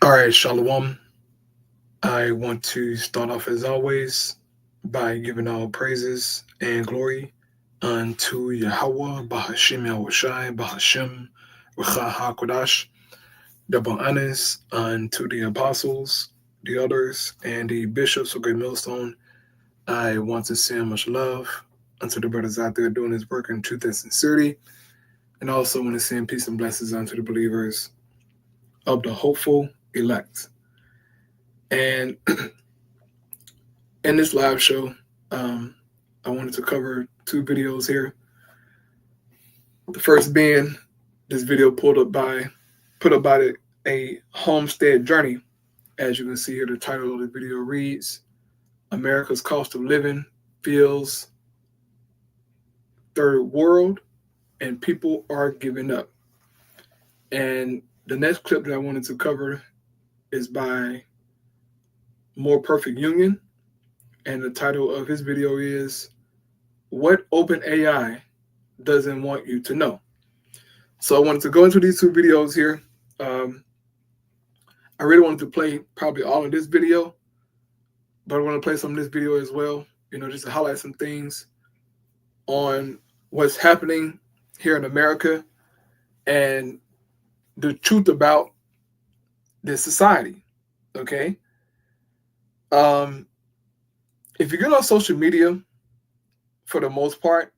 All right, Shalom. I want to start off as always by giving all praises and glory unto Yahweh, Bahashim Yahushai, Bahashim Racha HaKodash, double honors unto the apostles, the elders, and the bishops of Great Millstone. I want to send much love unto the brothers out there doing this work in truth and sincerity, and also want to send peace and blessings unto the believers of the hopeful elect. And in this live show, I wanted to cover two videos here. The first being this video put up by a homestead journey. As you can see here, the title of the video reads, America's Cost of Living Feels Third World and People Are Giving Up. And the next clip that I wanted to cover is by More Perfect Union. And the title of his video is What OpenAI Doesn't Want You to Know. So I wanted to go into these two videos here. I really wanted to play probably all of this video, but I want to play some of this video as well, just to highlight some things on what's happening here in America and the truth about this society, okay? If you get on social media, for the most part,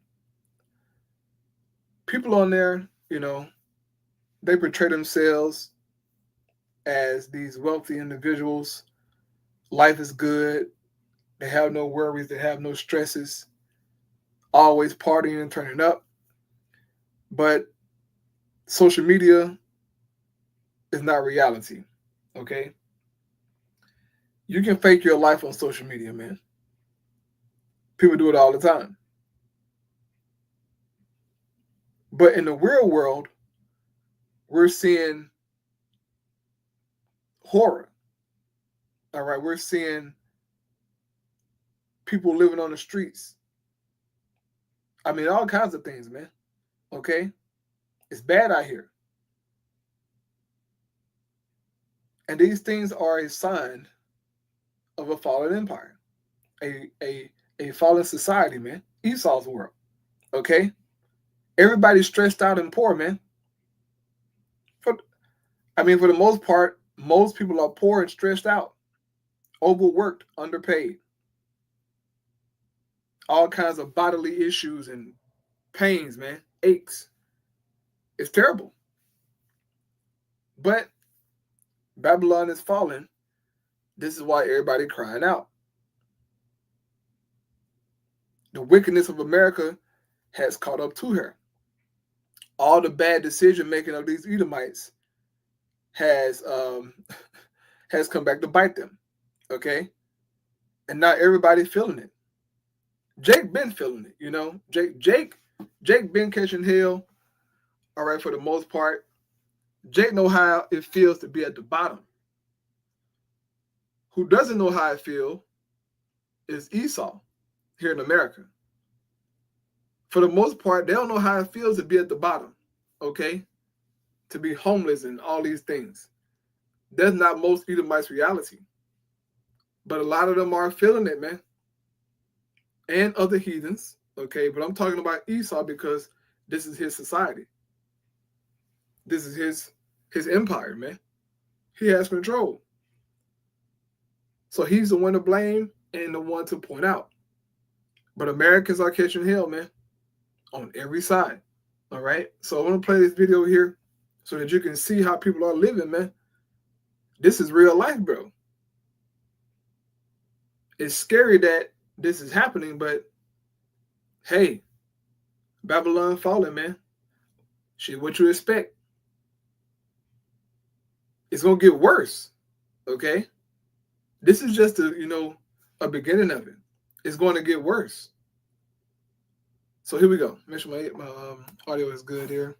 people on there, they portray themselves as these wealthy individuals. Life is good. They have no worries. They have no stresses. Always partying and turning up. But social media is not reality, okay? You can fake your life on social media, man. People do it all the time. But in the real world, we're seeing horror. All right, we're seeing people living on the streets. I mean, all kinds of things, man. Okay? It's bad out here. And these things are a sign of a fallen empire, a fallen society, man. Esau's world. Okay? Everybody's stressed out and poor, man. For the most part, most people are poor and stressed out, overworked, underpaid. All kinds of bodily issues and pains, man, aches. It's terrible. But Babylon is falling. This is why everybody crying out. The wickedness of America has caught up to her. All the bad decision making of these Edomites has come back to bite them. Okay? And not everybody feeling it. Jake been feeling it, Jake been catching hell. All right, for the most part. Jake know how it feels to be at the bottom. Who doesn't know how it feels is Esau here in America. For the most part, they don't know how it feels to be at the bottom, okay? To be homeless and all these things. That's not most Edomites' reality. But a lot of them are feeling it, man. And other heathens, okay? But I'm talking about Esau because this is his society. This is his empire, man. He has control. So he's the one to blame and the one to point out. But Americans are catching hell, man, on every side. All right? So I want to play this video here so that you can see how people are living, man. This is real life, bro. It's scary that this is happening, but hey, Babylon falling, man. Shit, what you expect? It's going to get worse, okay? This is just a beginning of it. It's going to get worse. So here we go. Make sure my audio is good here.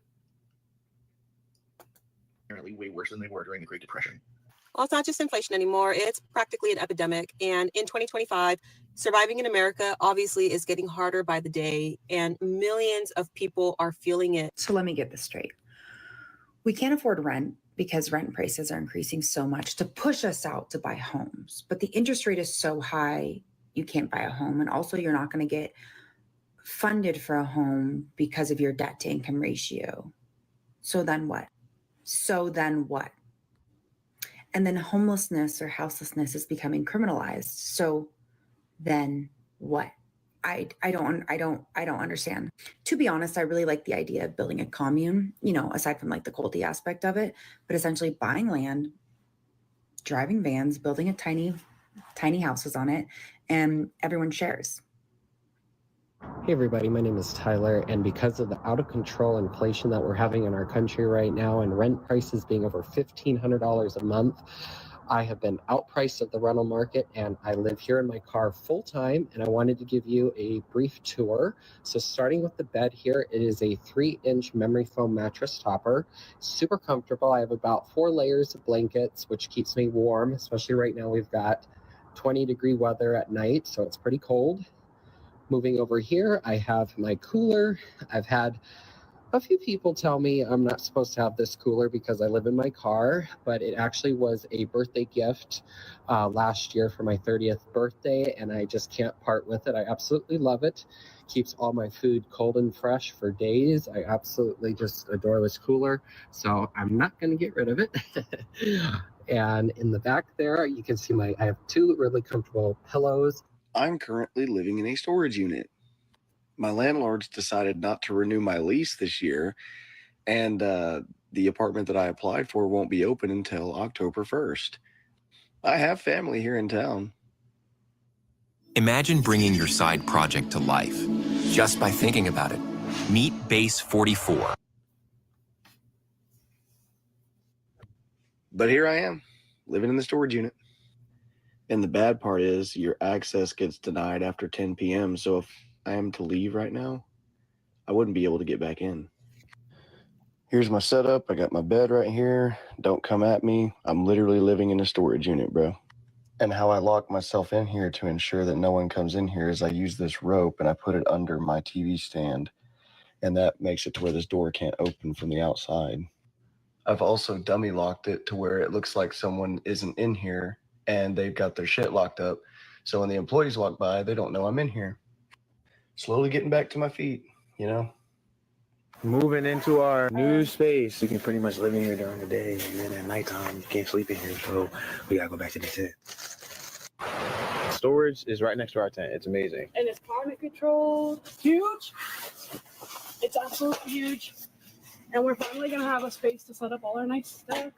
Apparently way worse than they were during the Great Depression. Well, it's not just inflation anymore. It's practically an epidemic. And in 2025, surviving in America obviously is getting harder by the day, and millions of people are feeling it. So let me get this straight. We can't afford rent because rent prices are increasing so much to push us out to buy homes. But the interest rate is so high, you can't buy a home. And also you're not going to get funded for a home because of your debt to income ratio. So then what? And then homelessness or houselessness is becoming criminalized. So then what? I don't understand. To be honest, I really like the idea of building a commune, aside from like the culty aspect of it, but essentially buying land, driving vans, building a tiny houses on it, and everyone shares. Hey everybody, my name is Tyler, and because of the out of control inflation that we're having in our country right now and rent prices being over $1,500 a month, I have been outpriced at the rental market, and I live here in my car full time, and I wanted to give you a brief tour. So starting with the bed here, it is a 3-inch memory foam mattress topper, super comfortable. I have about 4 layers of blankets, which keeps me warm, especially right now we've got 20-degree weather at night, so it's pretty cold. Moving over here, I have my cooler. I've had a few people tell me I'm not supposed to have this cooler because I live in my car, but it actually was a birthday gift last year for my 30th birthday, and I just can't part with it. I absolutely love it. Keeps all my food cold and fresh for days. I absolutely just adore this cooler, so I'm not going to get rid of it. And in the back there, you can see I have 2 really comfortable pillows. I'm currently living in a storage unit. My landlords decided not to renew my lease this year, and the apartment that I applied for won't be open until October 1st. I have family here in town. Imagine bringing your side project to life just by thinking about it. Meet Base 44. But here I am, living in the storage unit. And the bad part is your access gets denied after 10 p.m. So if I am to leave right now, I wouldn't be able to get back in. Here's my setup. I got my bed right here. Don't come at me. I'm literally living in a storage unit, bro. And how I lock myself in here to ensure that no one comes in here is I use this rope and I put it under my TV stand. And that makes it to where this door can't open from the outside. I've also dummy locked it to where it looks like someone isn't in here and they've got their shit locked up. So when the employees walk by, they don't know I'm in here. Slowly getting back to my feet, Moving into our new space. We can pretty much live in here during the day, and then at nighttime, you can't sleep in here, so we gotta go back to the tent. Storage is right next to our tent. It's amazing. And it's climate controlled. Huge. It's absolutely huge. And we're finally gonna have a space to set up all our nice stuff.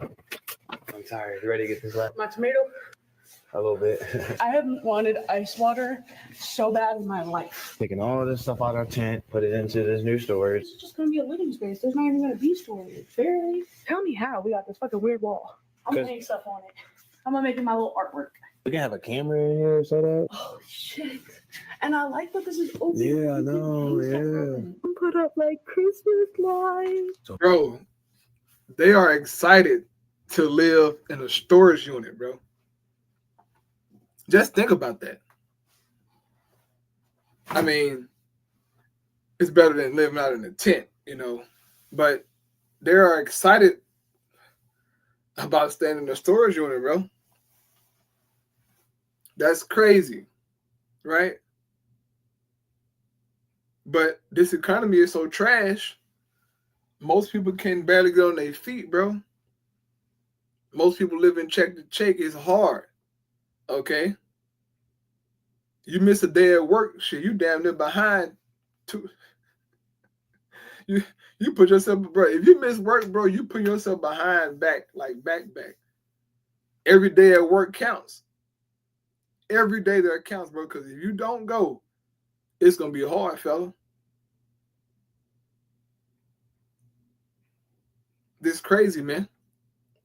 I'm tired. You ready to get this left? My tomato. A little bit. I haven't wanted ice water so bad in my life. Taking all of this stuff out of our tent, put it into this new storage. It's just gonna be a living space. There's not even gonna be storage. Barely. Tell me how we got this fucking weird wall. I'm putting stuff on it. I'm gonna make it my little artwork. We can have a camera in here set up. Oh shit. And I like that this is open. Yeah, I know, yeah. Put up like Christmas lights. Bro, they are excited to live in a storage unit, bro. Just think about that. I mean, it's better than living out in a tent, but they are excited about staying in a storage unit, bro. That's crazy, right? But this economy is so trash, most people can barely get on their feet, bro. Most people living check to check. It's hard. Okay, you miss a day at work, shit, you damn near behind. You put yourself, bro. If you miss work, bro, you put yourself behind back. Every day at work counts. Every day that counts, bro. Because if you don't go, it's gonna be hard, fella. This is crazy, man.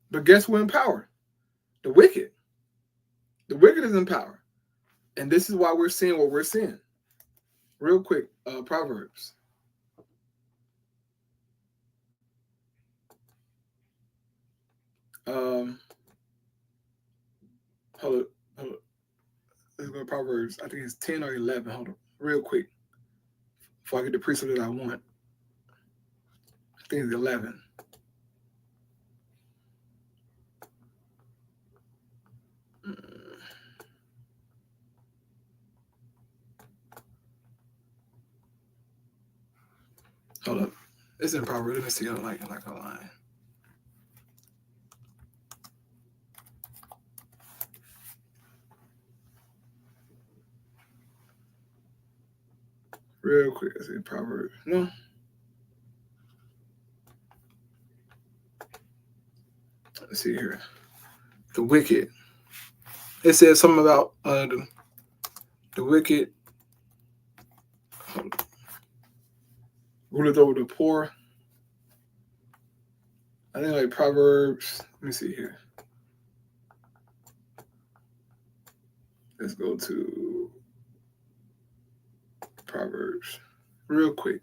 But guess who in power? The wicked. The wicked is in power. And this is why we're seeing what we're seeing. Real quick, Proverbs. Hold on. Let's go to Proverbs. I think it's 10 or 11. Hold on. Real quick. Before I get the precept that I want. I think it's 11. Hold up. It's in Proverbs. Let me see. Like a line. Real quick. I see Proverbs. No. Let's see here. The wicked. It says something about the wicked ruleth over the poor. I think like Proverbs. Let me see here. Let's go to Proverbs real quick.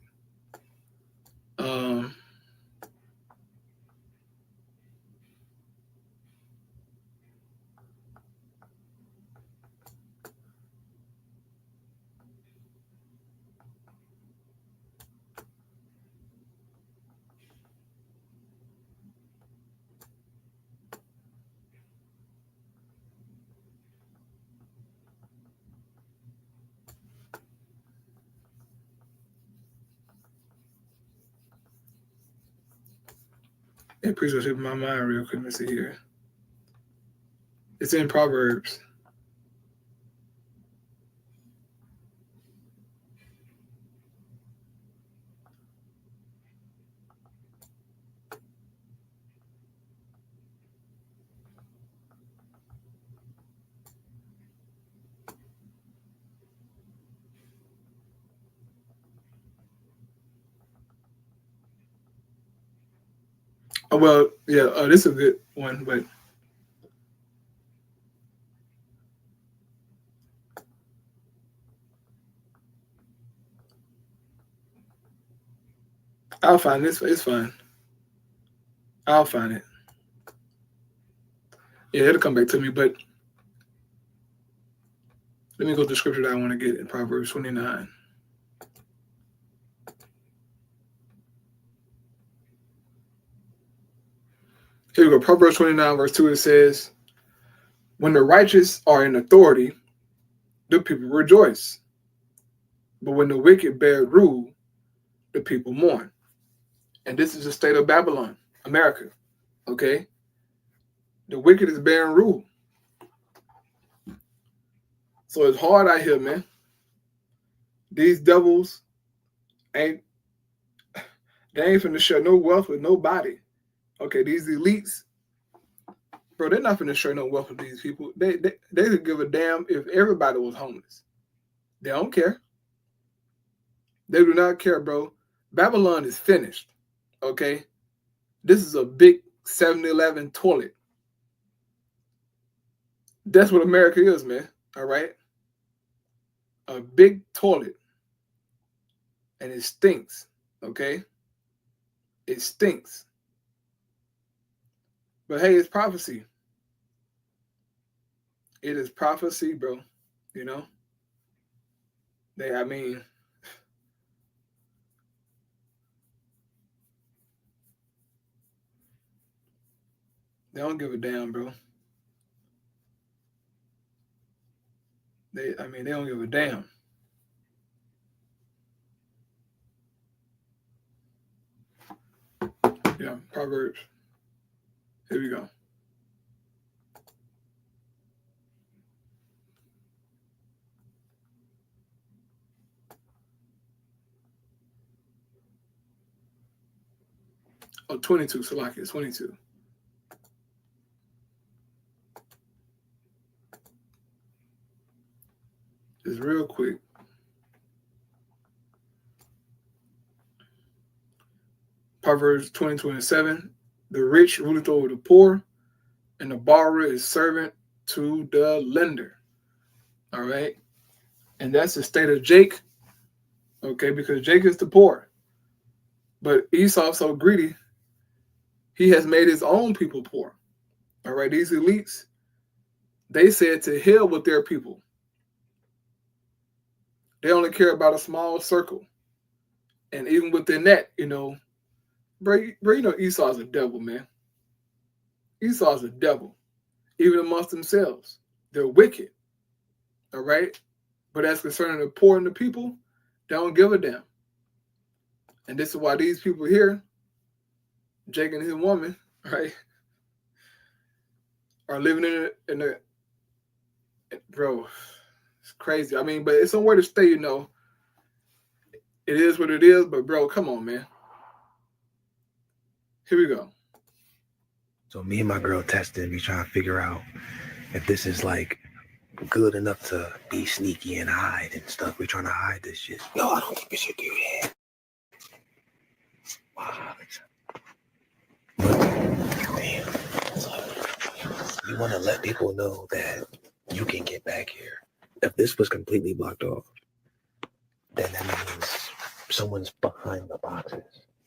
It preaches in my mind real quick. Let me see here. It's in Proverbs. Oh, well, yeah, this is a good one, but I'll find this. It's fine. I'll find it. Yeah, it'll come back to me, but let me go to the scripture that I want to get in Proverbs 29. Here we go. Proverbs 29, verse 2, it says, when the righteous are in authority, the people rejoice. But when the wicked bear rule, the people mourn. And this is the state of Babylon, America. Okay? The wicked is bearing rule. So it's hard out here, man. These devils they ain't finna share no wealth with nobody. Okay, these elites, bro, they're not finna share no wealth with these people. They could give a damn if everybody was homeless. They don't care. They do not care, bro. Babylon is finished. Okay? This is a big 7-Eleven toilet. That's what America is, man. All right? A big toilet. And it stinks. Okay? It stinks. But hey, it's prophecy. It is prophecy, bro. You know? They don't give a damn, bro. They don't give a damn. Yeah, Proverbs. Here we go. Oh, 22, Salaki, 22. Just real quick. Proverbs 20:27. The rich ruleth over the poor, and the borrower is servant to the lender. All right? And that's the state of Jake. Okay, because Jake is the poor. But Esau's so greedy, he has made his own people poor. All right, these elites, they said to hell with their people. They only care about a small circle. And even within that, bro, you know Esau's a devil, man. Esau's a devil. Even amongst themselves. They're wicked. All right? But as concerning the poor and the people, they don't give a damn. And this is why these people here, Jake and his woman, right, are living in a bro, it's crazy. I mean, but it's somewhere to stay, you know. It is what it is, but bro, come on, man. Here we go. So me and my girl tested, we trying to figure out if this is like good enough to be sneaky and hide and stuff. We're trying to hide this shit. No, I don't think we should do that. Wow. But, man, we want to let people know that you can get back here. If this was completely blocked off, then that means someone's behind the boxes.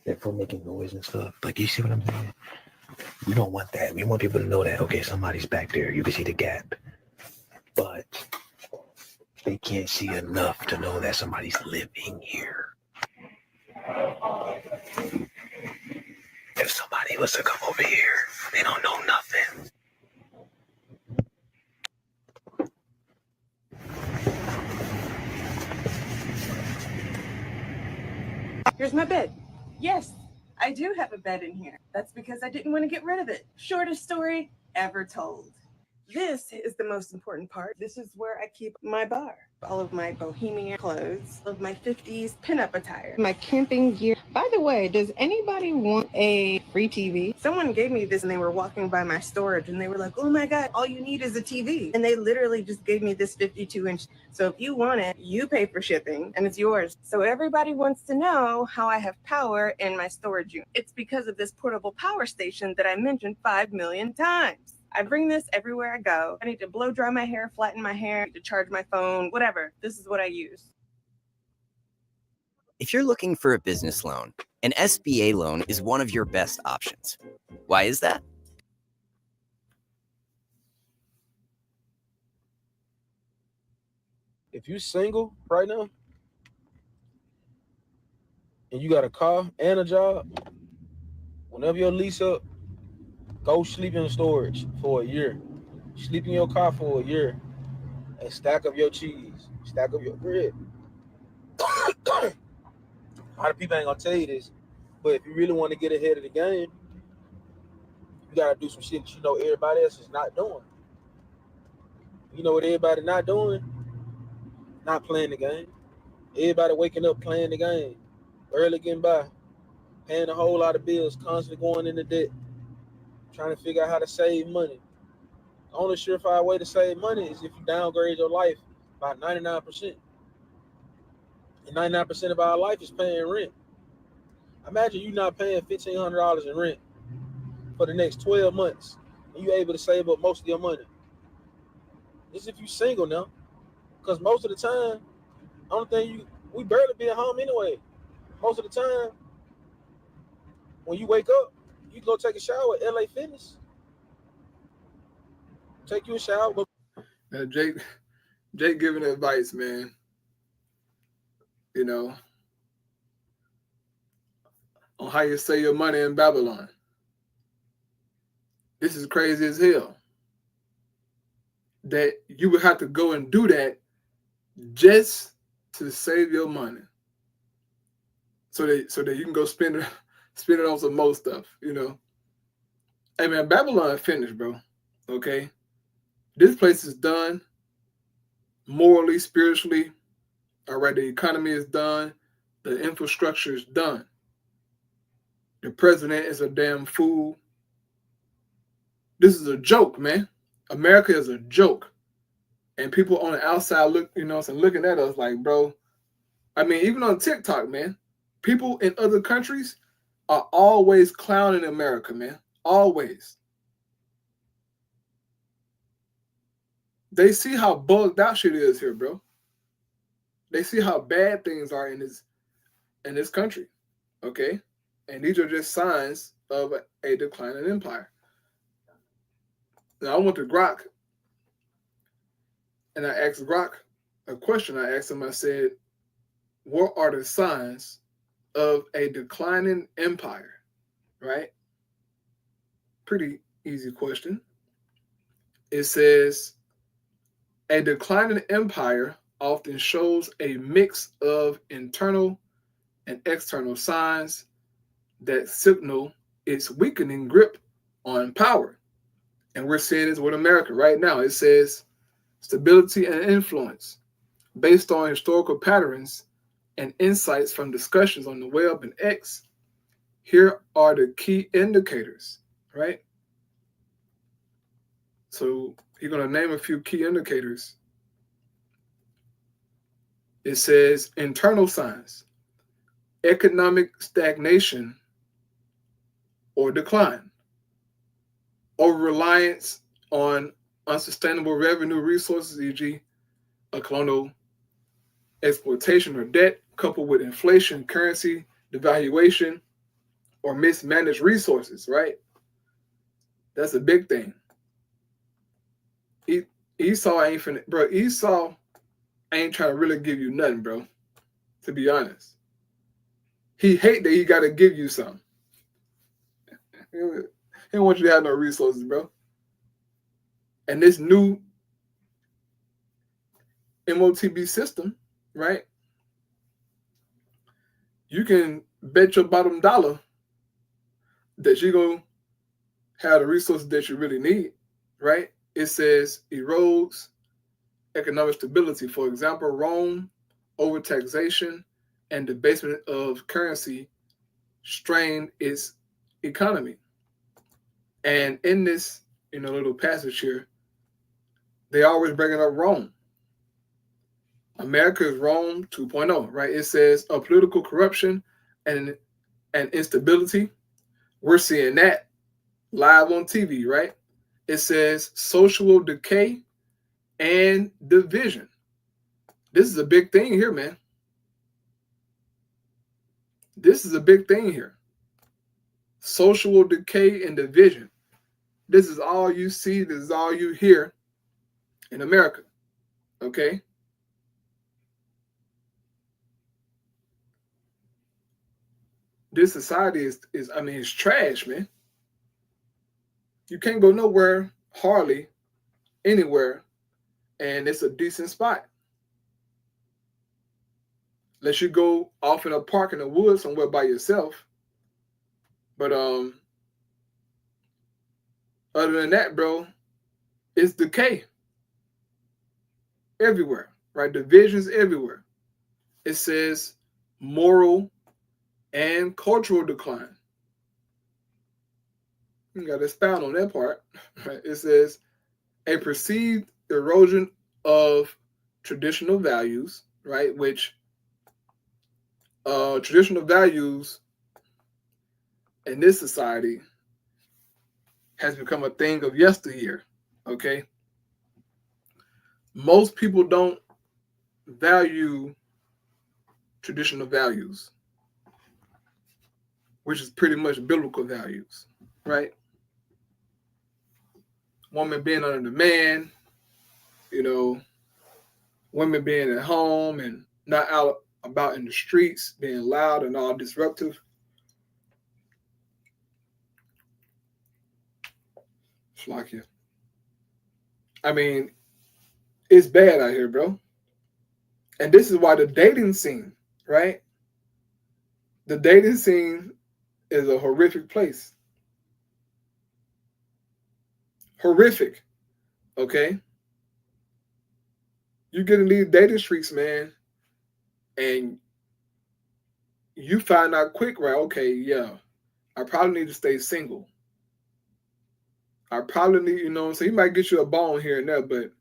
They're for making noise and stuff. Like, you see what I'm saying? We don't want that. We want people to know that, okay, somebody's back there. You can see the gap. But they can't see enough to know that somebody's living here. If somebody was to come over here, they don't know nothing. Here's my bed. Yes, I do have a bed in here. That's because I didn't want to get rid of it. Shortest story ever told. This is the most important part. This is where I keep my bar. All of my bohemian clothes, all of my 50s pinup attire, my camping gear. By the way, does anybody want a free TV? Someone gave me this and they were walking by my storage and they were like, oh my God, all you need is a TV. And they literally just gave me this 52-inch. So if you want it, you pay for shipping and it's yours. So everybody wants to know how I have power in my storage unit. It's because of this portable power station that I mentioned 5 million times. I bring this everywhere I go. I need to blow dry my hair, flatten my hair, I need to charge my phone, whatever. This is what I use. If you're looking for a business loan, an SBA loan is one of your best options. Why is that? If you're single right now and you got a car and a job, whenever your lease up, go sleep in storage for a year. Sleep in your car for a year and stack up your cheese, stack up your bread. A lot of people ain't gonna tell you this, but if you really want to get ahead of the game, you gotta do some shit that you know everybody else is not doing. You know what everybody not doing? Not playing the game. Everybody waking up playing the game, early getting by, paying a whole lot of bills, constantly going into debt, trying to figure out how to save money. The only surefire way to save money is if you downgrade your life by 99%. And 99% of our life is paying rent. Imagine you not paying $1,500 in rent for the next 12 months and you're able to save up most of your money. This is if you're single now. Because most of the time, we barely be at home anyway. Most of the time, when you wake up, you go take a shower at LA Fitness. Take you a shower. Now, Jake giving advice, man. You know, on how you save your money in Babylon. This is crazy as hell. That you would have to go and do that just to save your money. So that you can go spend it on some more stuff, you know. Hey man, Babylon finished, bro. Okay. This place is done. Morally, spiritually. All right, the economy is done. The infrastructure is done. The president is a damn fool. This is a joke, man. America is a joke. And people on the outside looking at us like, bro. I mean, even on TikTok, man, people in other countries are always clowning America, man. Always. They see how bugged out shit is here, bro. They see how bad things are in this country. Okay? And these are just signs of a declining empire. Now I went to Grok and I asked Grok a question. I asked him, I said, what are the signs of a declining empire? Right? Pretty easy question. It says, a declining empire often shows a mix of internal and external signs that signal its weakening grip on power. And we're seeing this with America right now. It says stability and influence based on historical patterns and insights from discussions on the web and X. Here are the key indicators, right? So you're going to name a few key indicators. It says internal signs, economic stagnation or decline, over reliance on unsustainable revenue resources, e.g., a colonial exploitation or debt, coupled with inflation, currency devaluation, or mismanaged resources, right? That's a big thing. Esau ain't finna, bro. Esau ain't trying to really give you nothing, bro. To be honest, he hate that he got to give you something. He don't want you to have no resources, bro. And this new MOTB system, right? You can bet your bottom dollar that you're going to have the resources that you really need, right? It says erodes economic stability. For example, Rome, overtaxation and debasement of currency strained its economy. And in this, little passage here, they always bringing up Rome. America is Rome 2.0, right? It says of political corruption and instability. We're seeing that live on TV, right? It says social decay and division. This is a big thing here, man. This is a big thing here. Social decay and division. This is all you see. This is all you hear in America. Okay? This society is it's trash, man. You can't go nowhere, hardly anywhere, and it's a decent spot. Unless you go off in a park in the woods somewhere by yourself. But other than that, bro, it's decay everywhere, right? Divisions everywhere. It says moral and cultural decline. You got to expound on that part. Right? It says a perceived erosion of traditional values, right? Which traditional values in this society has become a thing of yesteryear. Okay. Most people don't value traditional values, which is pretty much biblical values, right? Woman being under the man, women being at home and not out about in the streets, being loud and all disruptive. It's like you. I mean, it's bad out here, bro. And this is why the dating scene, right? The dating scene is a horrific place. Horrific. Okay? You get in these dating streets, man, and you find out quick, right? Okay, yeah, I probably need to stay single. I probably need, so you might get you a bone here and there, but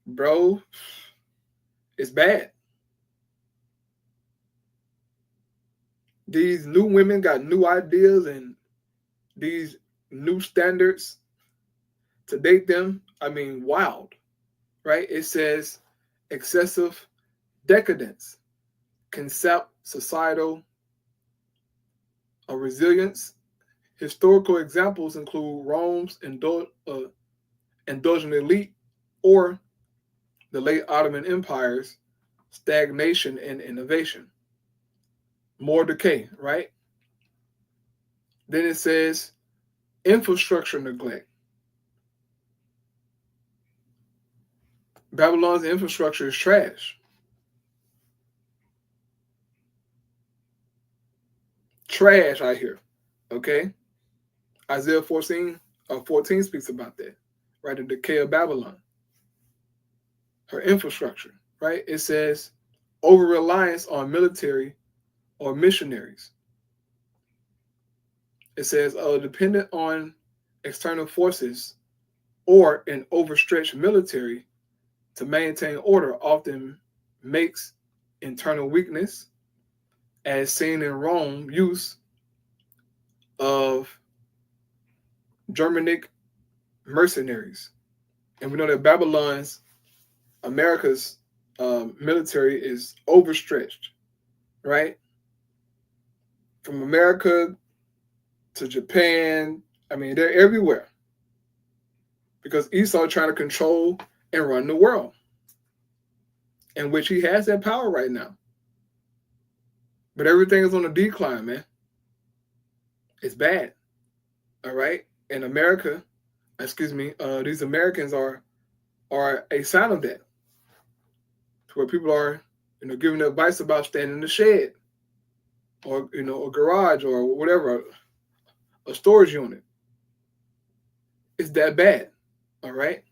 bro, it's bad. These new women got new ideas and these new standards to date them. I mean, wild, right? It says excessive decadence, concept societal resilience. Historical examples include Rome's indulgent elite or the late Ottoman Empire's stagnation and innovation. More decay, right? Then it says infrastructure neglect. Babylon's infrastructure is trash. trash out here. Okay? Isaiah 14 speaks about that, right? The decay of Babylon, her infrastructure, right? It says over-reliance on military or missionaries. It says dependent on external forces or an overstretched military to maintain order often makes internal weakness, as seen in Rome, use of Germanic mercenaries. And we know that America's military is overstretched, right? From America to Japan, I mean, they're everywhere. Because Esau trying to control and run the world, in which he has that power right now. But everything is on a decline, man. It's bad. All right? And these Americans are a sign of that. To where people are, giving advice about staying in the shed or, a garage or whatever, a storage unit. It's that bad. All right?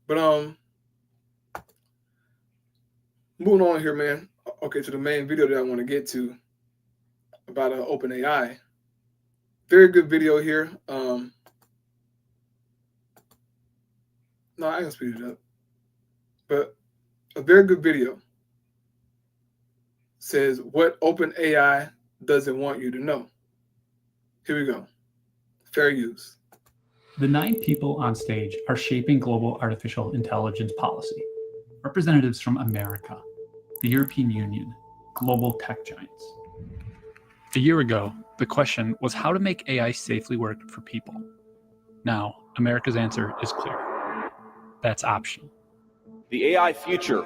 But moving on here, man. Okay, to the main video that I want to get to about OpenAI. Very good video here. No, I can speed it up. But a very good video says what OpenAI doesn't want you to know. Here we go. Fair use. The 9 people on stage are shaping global artificial intelligence policy. Representatives from America, the European Union, global tech giants. A year ago, the question was how to make AI safely work for people. Now, America's answer is clear. That's optional. The AI future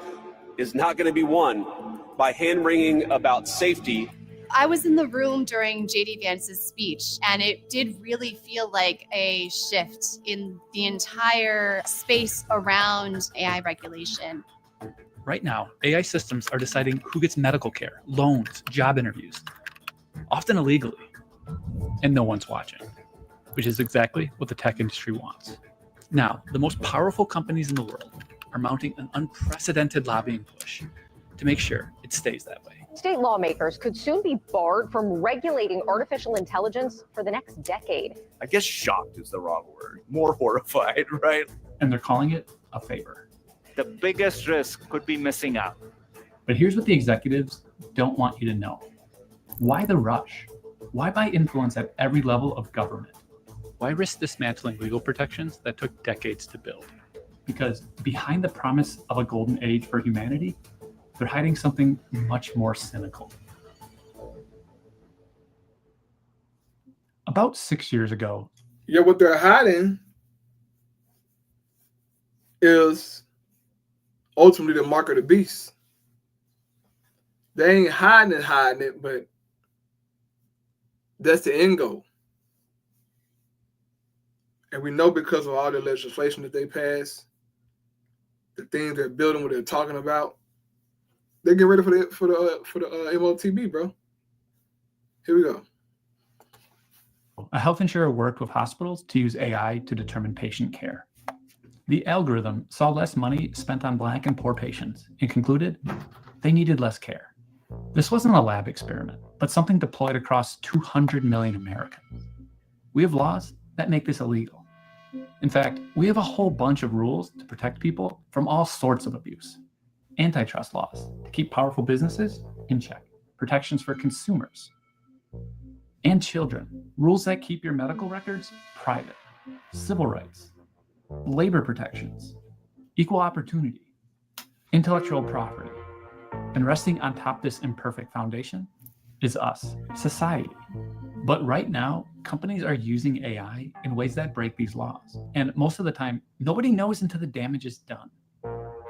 is not going to be won by hand-wringing about safety. I was in the room during JD Vance's speech, and it did really feel like a shift in the entire space around AI regulation. Right now, AI systems are deciding who gets medical care, loans, job interviews, often illegally, and no one's watching, which is exactly what the tech industry wants. Now, the most powerful companies in the world are mounting an unprecedented lobbying push to make sure it stays that way. State lawmakers could soon be barred from regulating artificial intelligence for the next decade. I guess shocked is the wrong word. More horrified, right? And they're calling it a favor. The biggest risk could be missing out. But here's what the executives don't want you to know. Why the rush? Why buy influence at every level of government? Why risk dismantling legal protections that took decades to build? Because behind the promise of a golden age for humanity, they're hiding something much more cynical. About 6 years ago. Yeah, what they're hiding is ultimately the mark of the beast. They ain't hiding it, but that's the end goal. And we know because of all the legislation that they passed, the things they're building, what they're talking about, they're getting ready for the MOTB, bro. Here we go. A health insurer worked with hospitals to use AI to determine patient care. The algorithm saw less money spent on Black and poor patients and concluded they needed less care. This wasn't a lab experiment, but something deployed across 200 million Americans. We have laws that make this illegal. In fact, we have a whole bunch of rules to protect people from all sorts of abuse. Antitrust laws to keep powerful businesses in check, protections for consumers and children, rules that keep your medical records private, civil rights, labor protections, equal opportunity, intellectual property. And resting on top of this imperfect foundation is us, society. But right now, companies are using AI in ways that break these laws. And most of the time, nobody knows until the damage is done.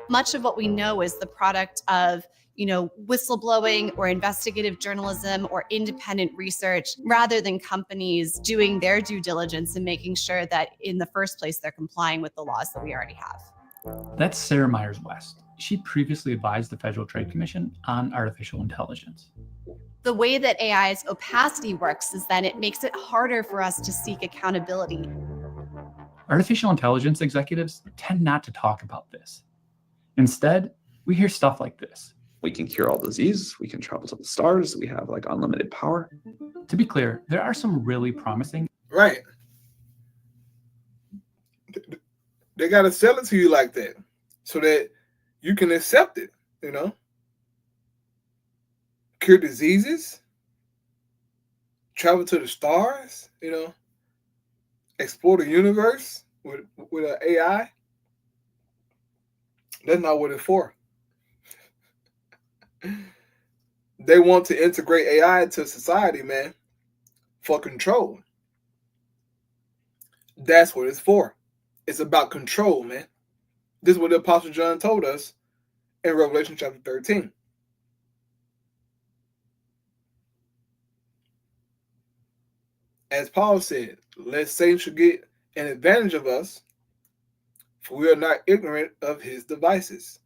Much of what we know is the product of, whistleblowing or investigative journalism or independent research, rather than companies doing their due diligence and making sure that in the first place, they're complying with the laws that we already have. That's Sarah Myers West. She previously advised the Federal Trade Commission on artificial intelligence. The way that AI's opacity works is that it makes it harder for us to seek accountability. Artificial intelligence executives tend not to talk about this. Instead, we hear stuff like this. We can cure all disease. We can travel to the stars. We have like unlimited power. To be clear, there are some really promising. Right. They got to sell it to you like that so that you can accept it, you know? Cure diseases, travel to the stars, you know? Explore the universe with an AI. That's not what it's for. They want to integrate AI into society, man, for control. That's what it's for. It's about control, man. This is what the Apostle John told us in Revelation chapter 13. As Paul said, lest Satan should get an advantage of us, for we are not ignorant of his devices,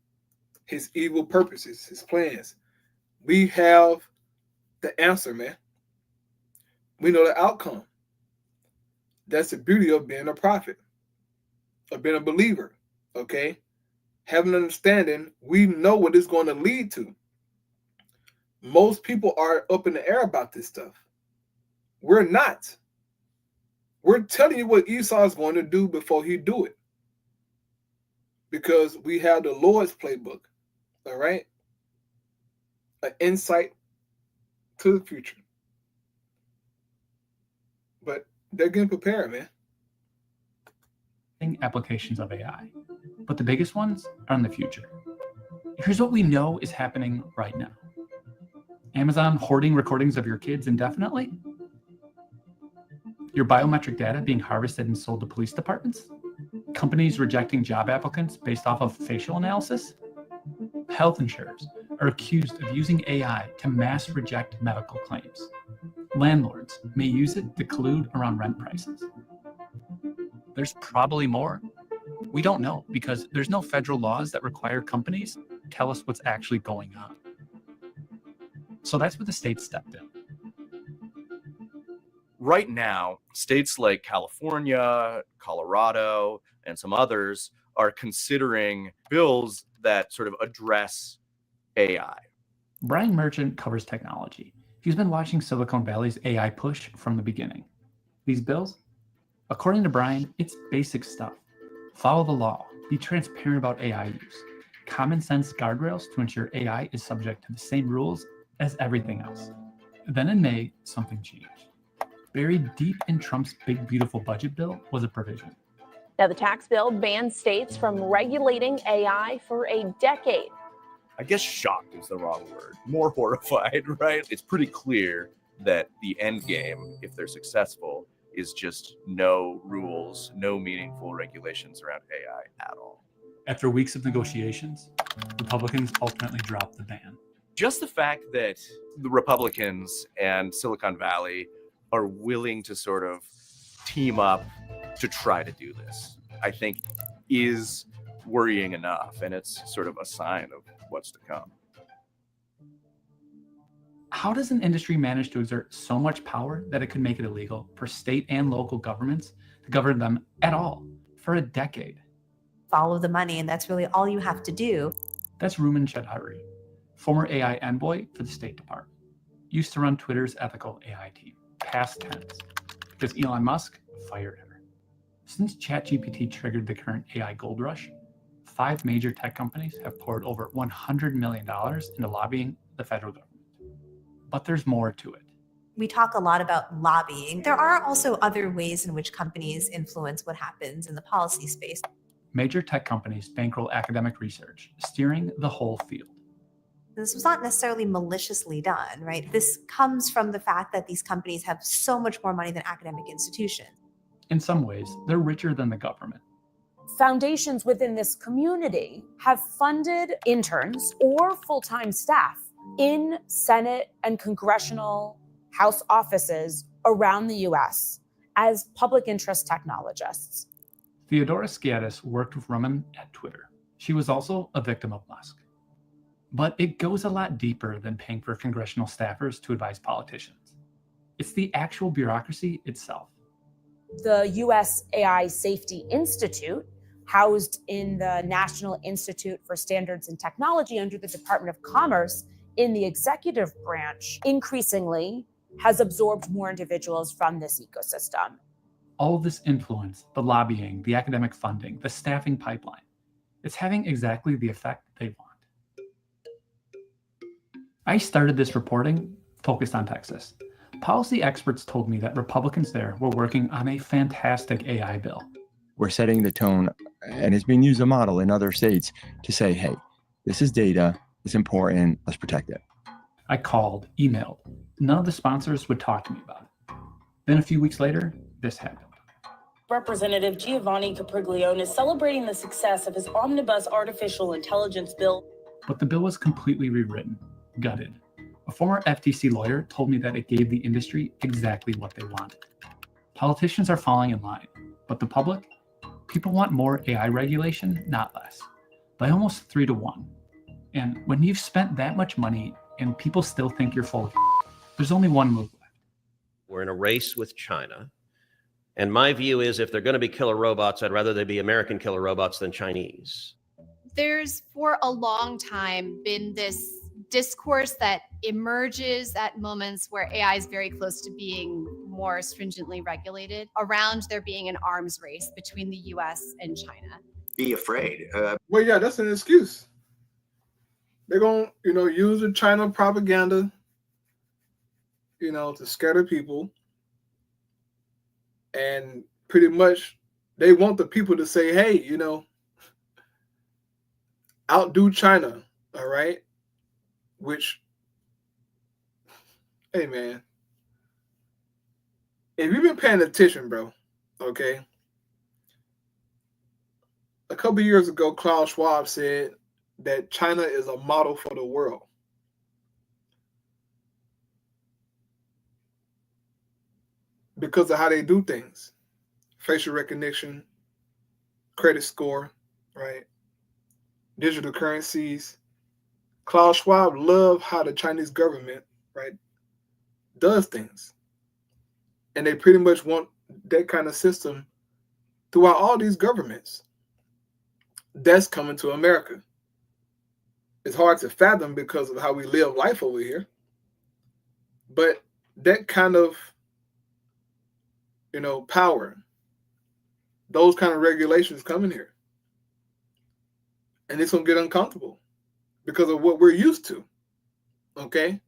his evil purposes, his plans. We have the answer, man. We know the outcome. That's the beauty of being a prophet, of being a believer, okay? Having an understanding, we know what it's going to lead to. Most people are up in the air about this stuff. We're not. We're telling you what Esau is going to do before he do it. Because we have the Lord's playbook, all right? An insight to the future. But they're getting prepared, man. Applications of AI, but the biggest ones are in the future. Here's what we know is happening right now. Amazon hoarding recordings of your kids indefinitely. Your biometric data being harvested and sold to police departments. Companies rejecting job applicants based off of facial analysis. Health insurers are accused of using AI to mass reject medical claims. Landlords may use it to collude around rent prices. There's probably more. We don't know because there's no federal laws that require companies to tell us what's actually going on. So that's where the state stepped in. Right now, states like California, Colorado, and some others are considering bills that sort of address AI. Brian Merchant covers technology. He's been watching Silicon Valley's AI push from the beginning. These bills, according to Brian, it's basic stuff. Follow the law, be transparent about AI use, common sense guardrails to ensure AI is subject to the same rules as everything else. Then in May, something changed. Buried deep in Trump's big, beautiful budget bill was a provision. Now, the tax bill bans states from regulating AI for a decade. I guess shocked is the wrong word. More horrified, right? It's pretty clear that the end game, if they're successful, is just no rules, no meaningful regulations around AI at all. After weeks of negotiations, Republicans ultimately dropped the ban. Just the fact that the Republicans and Silicon Valley are willing to sort of team up to try to do this, I think is worrying enough, and it's sort of a sign of what's to come. How does an industry manage to exert so much power that it could make it illegal for state and local governments to govern them at all for a decade? Follow the money, and that's really all you have to do. That's Ruman Chedhari, former AI envoy for the State Department. Used to run Twitter's ethical AI team, past tense, because Elon Musk fired her. Since ChatGPT triggered the current AI gold rush, 5 major tech companies have poured over $100 million into lobbying the federal government. But there's more to it. We talk a lot about lobbying. There are also other ways in which companies influence what happens in the policy space. Major tech companies bankroll academic research, steering the whole field. This was not necessarily maliciously done, right? This comes from the fact that these companies have so much more money than academic institutions. In some ways, they're richer than the government. Foundations within this community have funded interns or full-time staff in Senate and congressional House offices around the US as public interest technologists. Theodora Skiatis worked with Ruman at Twitter. She was also a victim of Musk. But it goes a lot deeper than paying for congressional staffers to advise politicians. It's the actual bureaucracy itself. The US AI Safety Institute, housed in the National Institute for Standards and Technology under the Department of Commerce in the executive branch, increasingly has absorbed more individuals from this ecosystem. All of this influence, the lobbying, the academic funding, the staffing pipeline, it's having exactly the effect they want. I started this reporting focused on Texas. Policy experts told me that Republicans there were working on a fantastic AI bill. We're setting the tone, and it's being used as a model in other states to say, hey, this is data, it's important, let's protect it. I called, emailed. None of the sponsors would talk to me about it. Then a few weeks later, this happened. Representative Giovanni Capriglione is celebrating the success of his omnibus artificial intelligence bill. But the bill was completely rewritten, gutted. A former FTC lawyer told me that it gave the industry exactly what they wanted. Politicians are falling in line, but the public? People want more AI regulation, not less, by almost 3 to 1. And when you've spent that much money and people still think you're full of there's only one move left. We're in a race with China. And my view is if they're going to be killer robots, I'd rather they be American killer robots than Chinese. There's for a long time been this discourse that emerges at moments where AI is very close to being more stringently regulated around there being an arms race between the US and China. Be afraid. Well, yeah, that's an excuse. They're going to, use the China propaganda, to scatter people. And pretty much they want the people to say, hey, outdo China, all right? Which, hey, man, if you've been paying attention, bro, okay? A couple of years ago, Klaus Schwab said that China is a model for the world. Because of how they do things. Facial recognition, credit score, right? Digital currencies. Klaus Schwab loved how the Chinese government, right, does things. And they pretty much want that kind of system throughout all these governments. That's coming to America. It's hard to fathom because of how we live life over here. But that kind of power, those kind of regulations coming here. And it's going to get uncomfortable because of what we're used to, okay?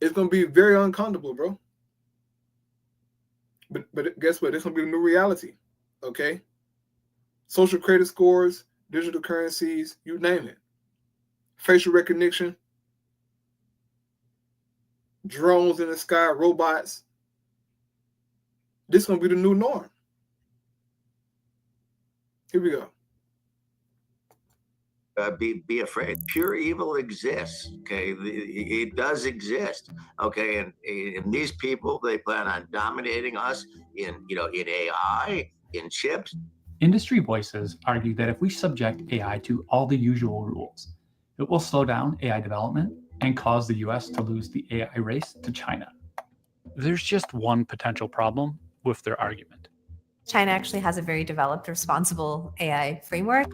It's going to be very uncomfortable, bro. But guess what? It's going to be a new reality, okay? Social credit scores, digital currencies, you name it. Facial recognition, drones in the sky, robots. This is going to be the new norm. Here we go. Be afraid. Pure evil exists. Okay, it does exist. Okay, and these people, they plan on dominating us in AI, in chips. Industry voices argue that if we subject AI to all the usual rules, it will slow down AI development and cause the US to lose the AI race to China. There's just one potential problem with their argument. China actually has a very developed, responsible AI framework.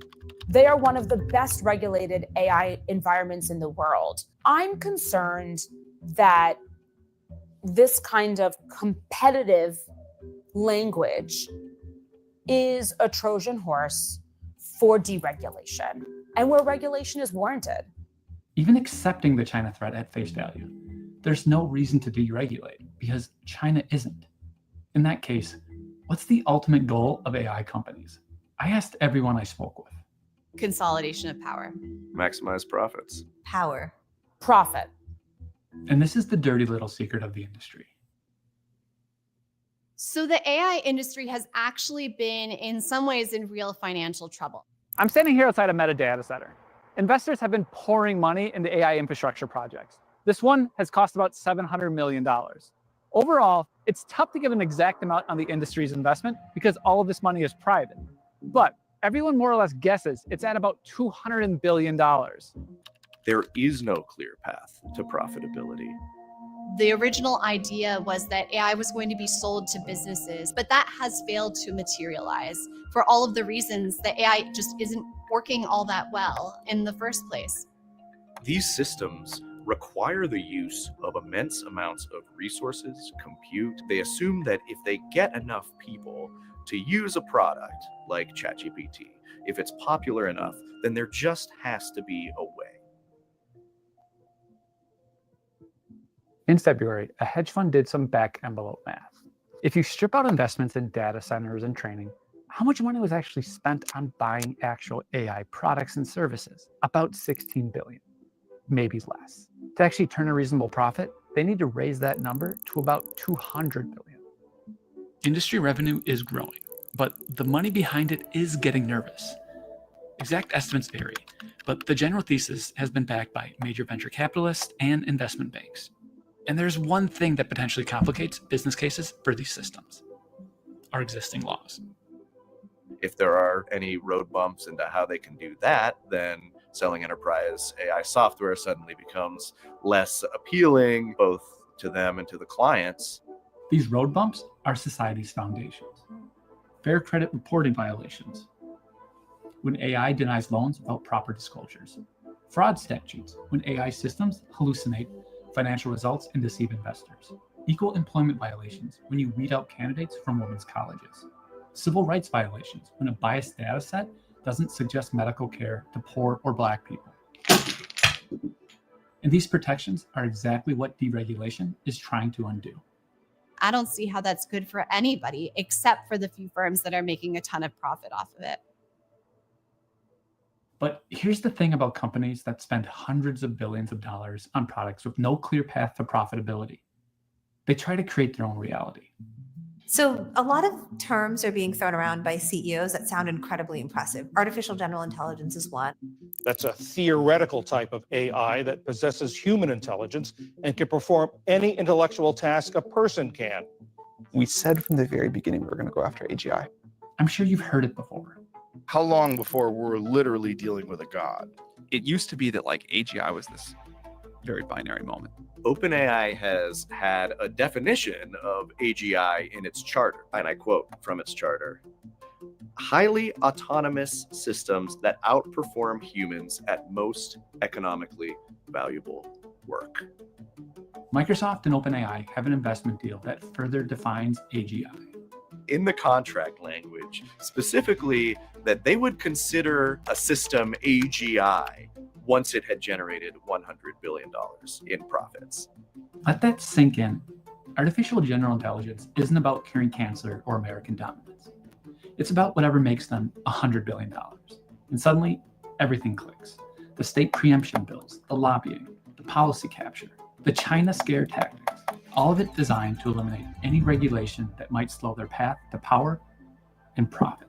They are one of the best regulated AI environments in the world. I'm concerned that this kind of competitive language is a Trojan horse for deregulation, and where regulation is warranted. Even accepting the China threat at face value, there's no reason to deregulate because China isn't. In that case, what's the ultimate goal of AI companies? I asked everyone I spoke with. Consolidation of power. Maximize profits. Power. Profit. And this is the dirty little secret of the industry. So the AI industry has actually been, in some ways, in real financial trouble. I'm standing here outside a Meta data center. Investors have been pouring money into AI infrastructure projects. This one has cost about $700 million. Overall, it's tough to give an exact amount on the industry's investment because all of this money is private. But everyone more or less guesses it's at about $200 billion. there is no clear path to profitability. The original idea was that AI was going to be sold to businesses, but that has failed to materialize for all of the reasons that AI just isn't working all that well in the first place. These systems require the use of immense amounts of resources, compute. They assume that if they get enough people to use a product like ChatGPT, if it's popular enough, then there just has to be a way. In February, a hedge fund did some back envelope math. If you strip out investments in data centers and training, how much money was actually spent on buying actual AI products and services? About 16 billion, maybe less. To actually turn a reasonable profit, they need to raise that number to about 200 billion. Industry revenue is growing, but the money behind it is getting nervous. Exact estimates vary, but the general thesis has been backed by major venture capitalists and investment banks. And there's one thing that potentially complicates business cases for these systems: our existing laws. If there are any road bumps into how they can do that, then selling enterprise AI software suddenly becomes less appealing, both to them and to the clients. These road bumps are society's foundations. Fair credit reporting violations, when AI denies loans without proper disclosures. Fraud statutes, when AI systems hallucinate financial results and deceive investors. Equal employment violations, when you weed out candidates from women's colleges. Civil rights violations, when a biased data set doesn't suggest medical care to poor or Black people. And these protections are exactly what deregulation is trying to undo. I don't see how that's good for anybody except for the few firms that are making a ton of profit off of it. But here's the thing about companies that spend hundreds of billions of dollars on products with no clear path to profitability. They try to create their own reality. So a lot of terms are being thrown around by CEOs that sound incredibly impressive. Artificial general intelligence is one. That's a theoretical type of AI that possesses human intelligence and can perform any intellectual task a person can. We said from the very beginning we were going to go after AGI. I'm sure you've heard it before. How long before we're literally dealing with a god? It used to be that like AGI was this very binary moment. OpenAI has had a definition of AGI in its charter, and I quote from its charter: highly autonomous systems that outperform humans at most economically valuable work. Microsoft and OpenAI have an investment deal that further defines AGI. In the contract language, specifically that they would consider a system AGI once it had generated $100 billion in profits. Let that sink in. Artificial general intelligence isn't about curing cancer or American dominance. It's about whatever makes them $100 billion. And suddenly, everything clicks. The state preemption bills, the lobbying, the policy capture, the China scare tactics, all of it designed to eliminate any regulation that might slow their path to power and profit.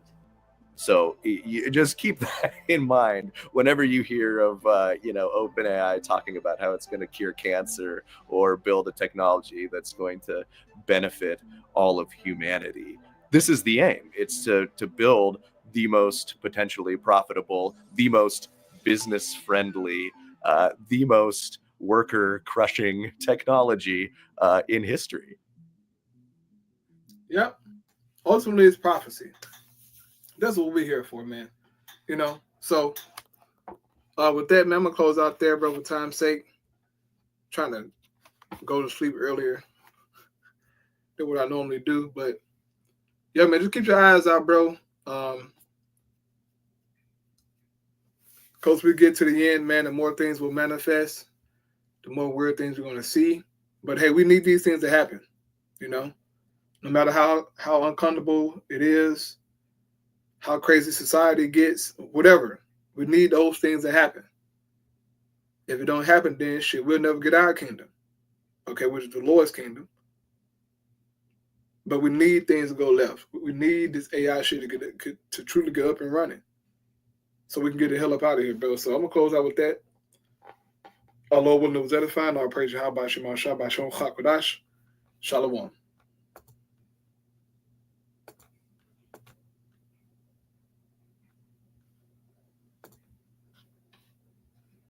So you just keep that in mind whenever you hear of, OpenAI talking about how it's going to cure cancer or build a technology that's going to benefit all of humanity. This is the aim. It's to build the most potentially profitable, the most business-friendly, the most worker-crushing technology in history. Yep. Ultimately, it's prophecy. That's what we're here for, man. So with that, man, I'm gonna close out there, bro, for time's sake. Trying to go to sleep earlier than what I normally do, but yeah, man, just keep your eyes out, bro. Cause we get to the end, man, the more things will manifest, the more weird things we're gonna see. But hey, we need these things to happen, no matter how uncomfortable it is, how crazy society gets, whatever. We need those things to happen. If it don't happen, then shit, we'll never get our kingdom. Okay, which is the Lord's kingdom. But we need things to go left. We need this AI shit to truly get up and running, so we can get the hell up out of here, bro. So I'm gonna close out with that. Our Lord willing, it was edifying. Our praise Yahweh Shem Shah B'Shem Chakodash. Shalom.